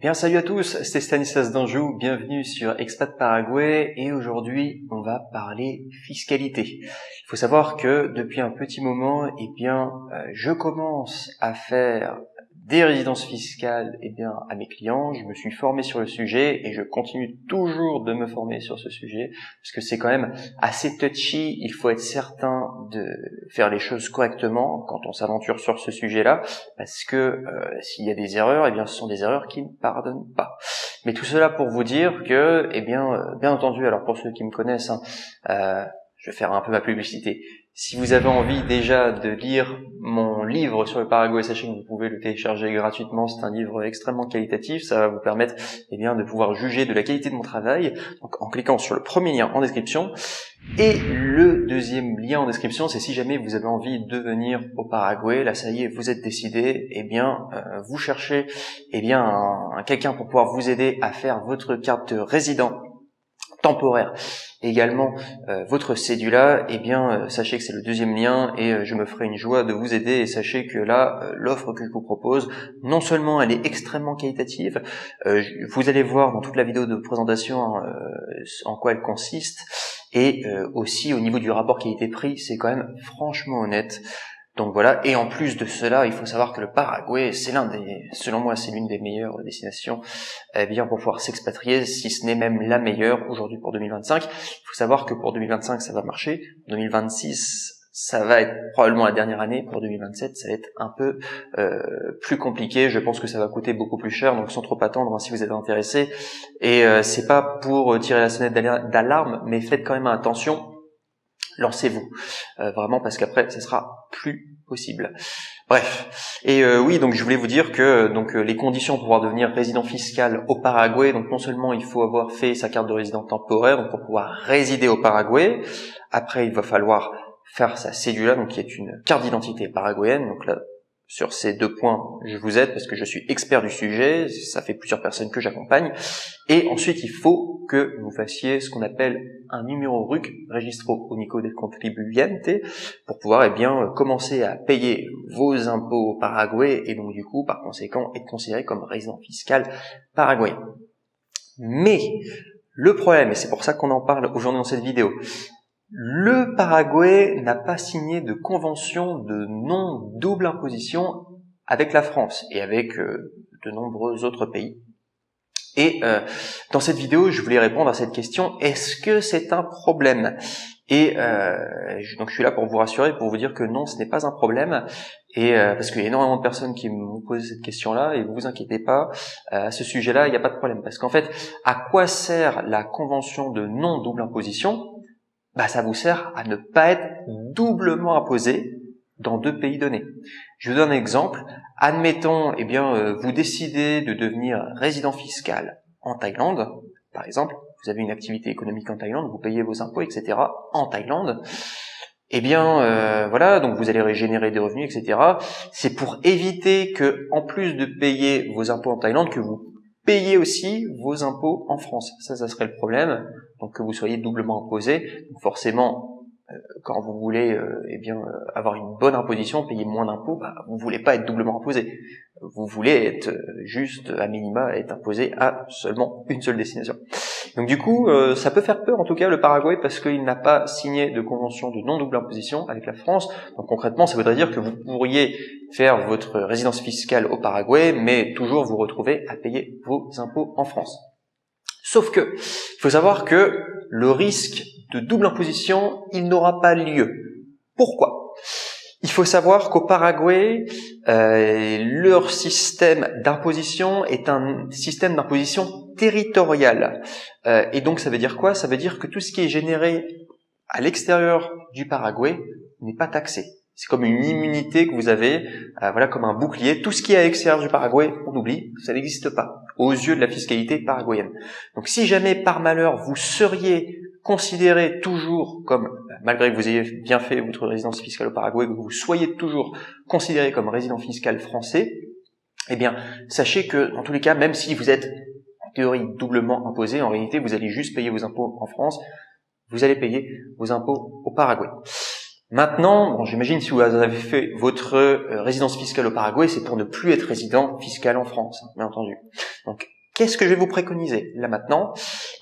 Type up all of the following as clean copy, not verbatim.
Bien, salut à tous, c'est Stanislas Danjou, bienvenue sur Expat Paraguay et aujourd'hui on va parler fiscalité. Il faut savoir que depuis un petit moment, je commence à faire des résidences fiscales à mes clients. Je me suis formé sur le sujet et je continue toujours de me former sur ce sujet parce que c'est quand même assez touchy. Il faut être certain de faire les choses correctement quand on s'aventure sur ce sujet-là parce que s'il y a des erreurs, ce sont des erreurs qui ne pardonnent pas. Mais tout cela pour vous dire que, bien entendu, alors pour ceux qui me connaissent, je vais faire un peu ma publicité. Si vous avez envie déjà de lire mon livre sur le Paraguay, sachez que vous pouvez le télécharger gratuitement. C'est un livre extrêmement qualitatif. Ça va vous permettre de pouvoir juger de la qualité de mon travail donc, en cliquant sur le premier lien en description. Et le deuxième lien en description, c'est si jamais vous avez envie de venir au Paraguay, là ça y est, vous êtes décidé, vous cherchez quelqu'un pour pouvoir vous aider à faire votre carte de résident temporaire, également votre cédula, sachez que c'est le deuxième lien et je me ferai une joie de vous aider et sachez que là, l'offre que je vous propose, non seulement elle est extrêmement qualitative, vous allez voir dans toute la vidéo de présentation en quoi elle consiste et aussi au niveau du rapport qualité-prix, c'est quand même franchement honnête. Donc voilà, et en plus de cela, il faut savoir que le Paraguay, selon moi, c'est l'une des meilleures destinations pour pouvoir s'expatrier, si ce n'est même la meilleure aujourd'hui pour 2025. Il faut savoir que pour 2025, ça va marcher. 2026, ça va être probablement la dernière année. Pour 2027, ça va être un peu plus compliqué. Je pense que ça va coûter beaucoup plus cher, donc sans trop attendre, si vous êtes intéressé. Et c'est pas pour tirer la sonnette d'alarme, mais faites quand même attention. Lancez-vous vraiment parce qu'après ça sera plus possible. Bref, et oui, donc je voulais vous dire que les conditions pour pouvoir devenir résident fiscal au Paraguay, donc non seulement il faut avoir fait sa carte de résident temporaire donc pour pouvoir résider au Paraguay, après il va falloir faire sa cédula donc qui est une carte d'identité paraguayenne. Donc là sur ces deux points, je vous aide parce que je suis expert du sujet, ça fait plusieurs personnes que j'accompagne. Et ensuite, il faut que vous fassiez ce qu'on appelle un numéro RUC, Registro Único del Contribuyente, pour pouvoir commencer à payer vos impôts au Paraguay et donc du coup, par conséquent, être considéré comme résident fiscal paraguayen. Mais le problème, et c'est pour ça qu'on en parle aujourd'hui dans cette vidéo, le Paraguay n'a pas signé de convention de non-double imposition avec la France et avec de nombreux autres pays. Et dans cette vidéo, je voulais répondre à cette question, est-ce que c'est un problème ? Et donc je suis là pour vous rassurer, pour vous dire que non, ce n'est pas un problème, et parce qu'il y a énormément de personnes qui m'ont posé cette question-là, et vous inquiétez pas, à ce sujet-là, il n'y a pas de problème, parce qu'en fait, à quoi sert la convention de non-double imposition ? Ça vous sert à ne pas être doublement imposé dans deux pays donnés. Je vous donne un exemple. Admettons, vous décidez de devenir résident fiscal en Thaïlande, par exemple. Vous avez une activité économique en Thaïlande, vous payez vos impôts, etc. en Thaïlande. Donc vous allez régénérer des revenus, etc. C'est pour éviter que, en plus de payer vos impôts en Thaïlande, que vous payez aussi vos impôts en France. Ça serait le problème. Donc que vous soyez doublement imposé. Donc forcément, quand vous voulez avoir une bonne imposition, payer moins d'impôts, vous voulez pas être doublement imposé. Vous voulez être juste à minima être imposé à seulement une seule destination. Donc du coup, ça peut faire peur en tout cas le Paraguay parce qu'il n'a pas signé de convention de non-double imposition avec la France. Donc concrètement, ça voudrait dire que vous pourriez faire votre résidence fiscale au Paraguay, mais toujours vous retrouver à payer vos impôts en France. Sauf que, il faut savoir que le risque de double imposition, il n'aura pas lieu. Pourquoi ? Il faut savoir qu'au Paraguay, leur système d'imposition est un système d'imposition territorial. Et donc ça veut dire quoi ? Ça veut dire que tout ce qui est généré à l'extérieur du Paraguay n'est pas taxé. C'est comme une immunité que vous avez, comme un bouclier. Tout ce qui est à l'extérieur du Paraguay, on oublie, ça n'existe pas aux yeux de la fiscalité paraguayenne. Donc si jamais par malheur vous seriez considéré toujours comme, malgré que vous ayez bien fait votre résidence fiscale au Paraguay, que vous soyez toujours considéré comme résident fiscal français, sachez que dans tous les cas, même si vous êtes en théorie doublement imposé, en réalité vous allez juste payer vos impôts en France, vous allez payer vos impôts au Paraguay. Maintenant, bon, j'imagine si vous avez fait votre résidence fiscale au Paraguay, c'est pour ne plus être résident fiscal en France, bien entendu. Donc, qu'est-ce que je vais vous préconiser là maintenant?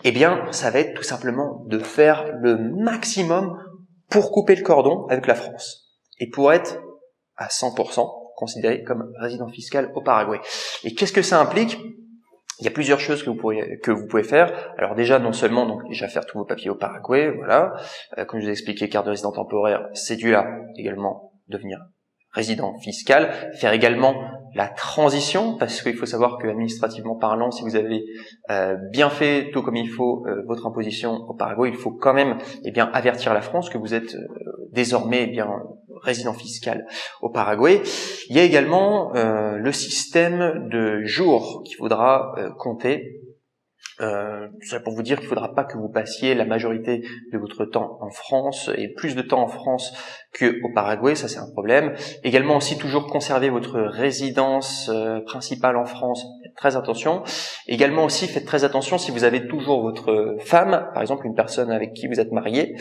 Eh bien, ça va être tout simplement de faire le maximum pour couper le cordon avec la France et pour être à 100% considéré comme résident fiscal au Paraguay. Et qu'est-ce que ça implique? Il y a plusieurs choses que vous pouvez faire. Alors déjà, non seulement donc déjà faire tous vos papiers au Paraguay, voilà. Comme je vous ai expliqué, carte de résident temporaire, c'est dû à également devenir résident fiscal. Faire également la transition, parce qu'il faut savoir que administrativement parlant, si vous avez bien fait tout comme il faut votre imposition au Paraguay, il faut quand même avertir la France que vous êtes désormais résident fiscal au Paraguay. Il y a également le système de jours qu'il faudra compter. C'est pour vous dire qu'il ne faudra pas que vous passiez la majorité de votre temps en France et plus de temps en France qu'au Paraguay, ça c'est un problème. Également aussi toujours conserver votre résidence principale en France, faites très attention. Également aussi faites très attention si vous avez toujours votre femme, par exemple une personne avec qui vous êtes marié,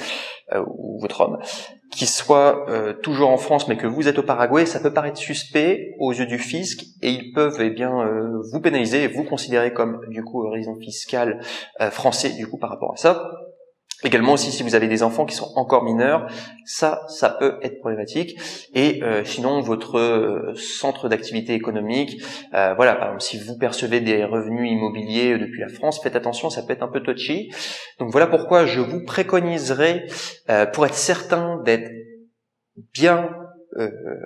ou votre homme, qui soit toujours en France mais que vous êtes au Paraguay, ça peut paraître suspect aux yeux du fisc et ils peuvent vous pénaliser et vous considérer comme du coup résident fiscal français du coup par rapport à ça. Également aussi si vous avez des enfants qui sont encore mineurs, ça peut être problématique. Et sinon votre centre d'activité économique, voilà, par exemple si vous percevez des revenus immobiliers depuis la France, faites attention, ça peut être un peu touchy. Donc voilà pourquoi je vous préconiserai, pour être certain d'être bien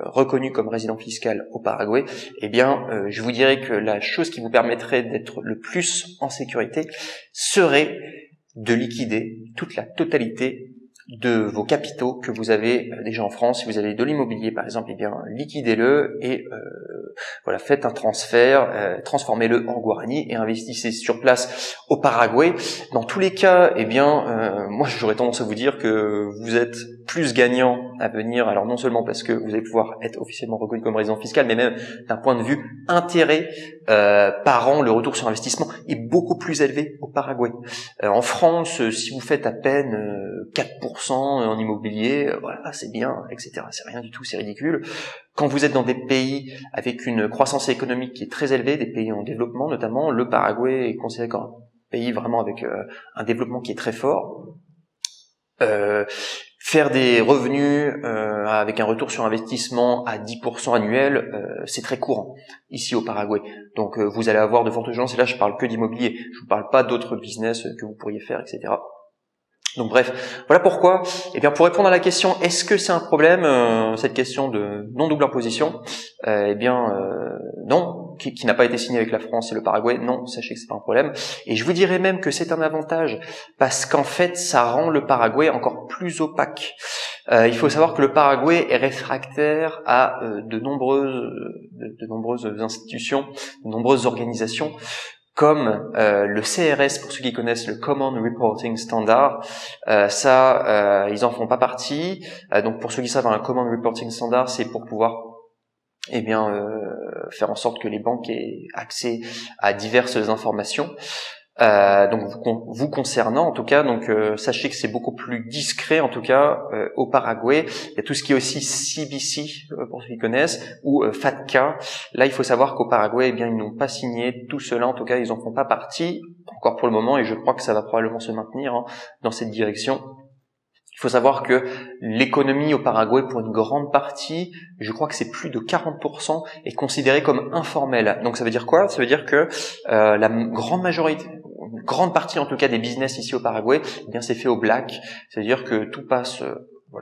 reconnu comme résident fiscal au Paraguay, je vous dirais que la chose qui vous permettrait d'être le plus en sécurité serait de liquider toute la totalité de vos capitaux que vous avez déjà en France. Si vous avez de l'immobilier par exemple, liquidez-le et faites un transfert, transformez-le en guarani et investissez sur place au Paraguay. Dans tous les cas, moi j'aurais tendance à vous dire que vous êtes plus gagnant à venir, alors non seulement parce que vous allez pouvoir être officiellement reconnu comme résident fiscal, mais même d'un point de vue intérêt par an, le retour sur investissement est beaucoup plus élevé au Paraguay. En France, si vous faites à peine 4% en immobilier, voilà, c'est bien, etc. C'est rien du tout, c'est ridicule. Quand vous êtes dans des pays avec une croissance économique qui est très élevée, des pays en développement notamment, le Paraguay est considéré comme un pays vraiment avec un développement qui est très fort. Faire des revenus avec un retour sur investissement à 10% annuel, c'est très courant ici au Paraguay. Donc vous allez avoir de fortes chances, et là je parle que d'immobilier, je vous parle pas d'autres business que vous pourriez faire, etc. Donc bref, voilà pourquoi. Pour répondre à la question, est-ce que c'est un problème, cette question de non-double imposition, non, qui n'a pas été signé avec la France et le Paraguay, non, sachez que c'est pas un problème. Et je vous dirais même que c'est un avantage, parce qu'en fait, ça rend le Paraguay encore plus opaque. Il faut savoir que le Paraguay est réfractaire à de nombreuses institutions, de nombreuses organisations, comme le CRS, pour ceux qui connaissent le Common Reporting Standard, ils en font pas partie. Donc pour ceux qui savent, un Common Reporting Standard, c'est pour pouvoir faire en sorte que les banques aient accès à diverses informations. Donc vous concernant en tout cas, donc sachez que c'est beaucoup plus discret en tout cas au Paraguay. Il y a tout ce qui est aussi CBC pour ceux qui connaissent ou FATCA. Là il faut savoir qu'au Paraguay ils n'ont pas signé tout cela, en tout cas ils en font pas partie encore pour le moment, et je crois que ça va probablement se maintenir dans cette direction. Il faut savoir que l'économie au Paraguay, pour une grande partie, je crois que c'est plus de 40%, est considérée comme informelle. Donc ça veut dire quoi? Ça veut dire que la grande partie en tout cas des business ici au Paraguay, c'est fait au black. C'est-à-dire que tout passe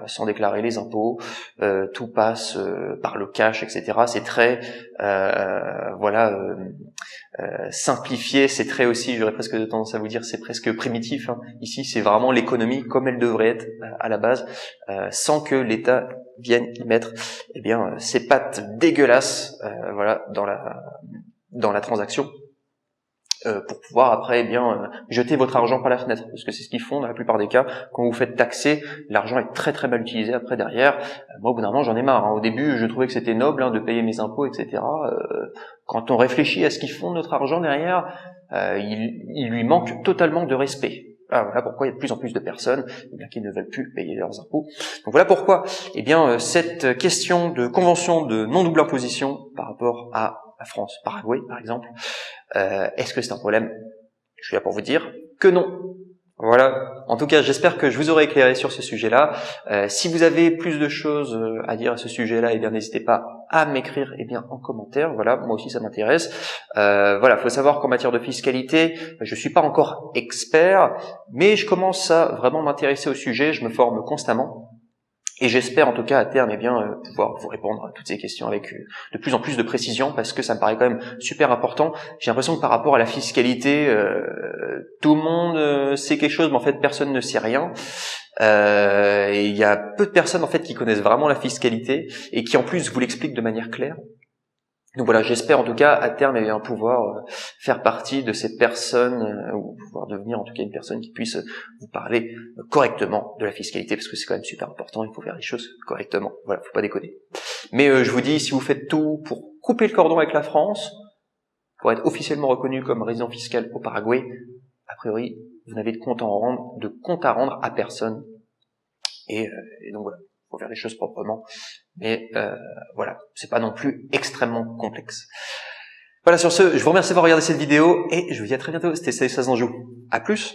sans déclarer les impôts, tout passe par le cash, etc. C'est très simplifié, c'est très aussi, j'aurais presque tendance à vous dire, c'est presque primitif. Ici, c'est vraiment l'économie comme elle devrait être à la base, sans que l'État vienne y mettre ses pattes dégueulasses dans la transaction. Pour pouvoir après jeter votre argent par la fenêtre, parce que c'est ce qu'ils font dans la plupart des cas. Quand vous faites taxer, l'argent est très très mal utilisé après derrière. Moi au bout d'un moment j'en ai marre. Au début je trouvais que c'était noble de payer mes impôts, etc. Quand on réfléchit à ce qu'ils font de notre argent derrière, il lui manque totalement de respect. Voilà pourquoi il y a de plus en plus de personnes qui ne veulent plus payer leurs impôts. Donc voilà pourquoi cette question de convention de non-double imposition par rapport à la France, Paraguay par exemple, est-ce que c'est un problème? Je suis là pour vous dire que non. Voilà, en tout cas j'espère que je vous aurai éclairé sur ce sujet-là. Si vous avez plus de choses à dire à ce sujet-là, n'hésitez pas à m'écrire en commentaire. Voilà, moi aussi ça m'intéresse. Voilà, faut savoir qu'en matière de fiscalité, je suis pas encore expert, mais je commence à vraiment m'intéresser au sujet, je me forme constamment. Et j'espère en tout cas à terme pouvoir vous répondre à toutes ces questions avec de plus en plus de précision, parce que ça me paraît quand même super important. J'ai l'impression que par rapport à la fiscalité, tout le monde sait quelque chose, mais en fait personne ne sait rien. Et il y a peu de personnes en fait qui connaissent vraiment la fiscalité et qui en plus vous l'expliquent de manière claire. Donc voilà, j'espère en tout cas à terme pouvoir faire partie de ces personnes ou pouvoir devenir en tout cas une personne qui puisse vous parler correctement de la fiscalité, parce que c'est quand même super important, il faut faire les choses correctement. Voilà, faut pas déconner. Mais je vous dis, si vous faites tout pour couper le cordon avec la France, pour être officiellement reconnu comme résident fiscal au Paraguay, a priori, vous n'avez de compte à rendre à personne. Et donc voilà, faut faire les choses proprement. Mais voilà, c'est pas non plus extrêmement complexe. Voilà, sur ce, je vous remercie d'avoir regardé cette vidéo et je vous dis à très bientôt. C'était Stanislas Danjou. À plus.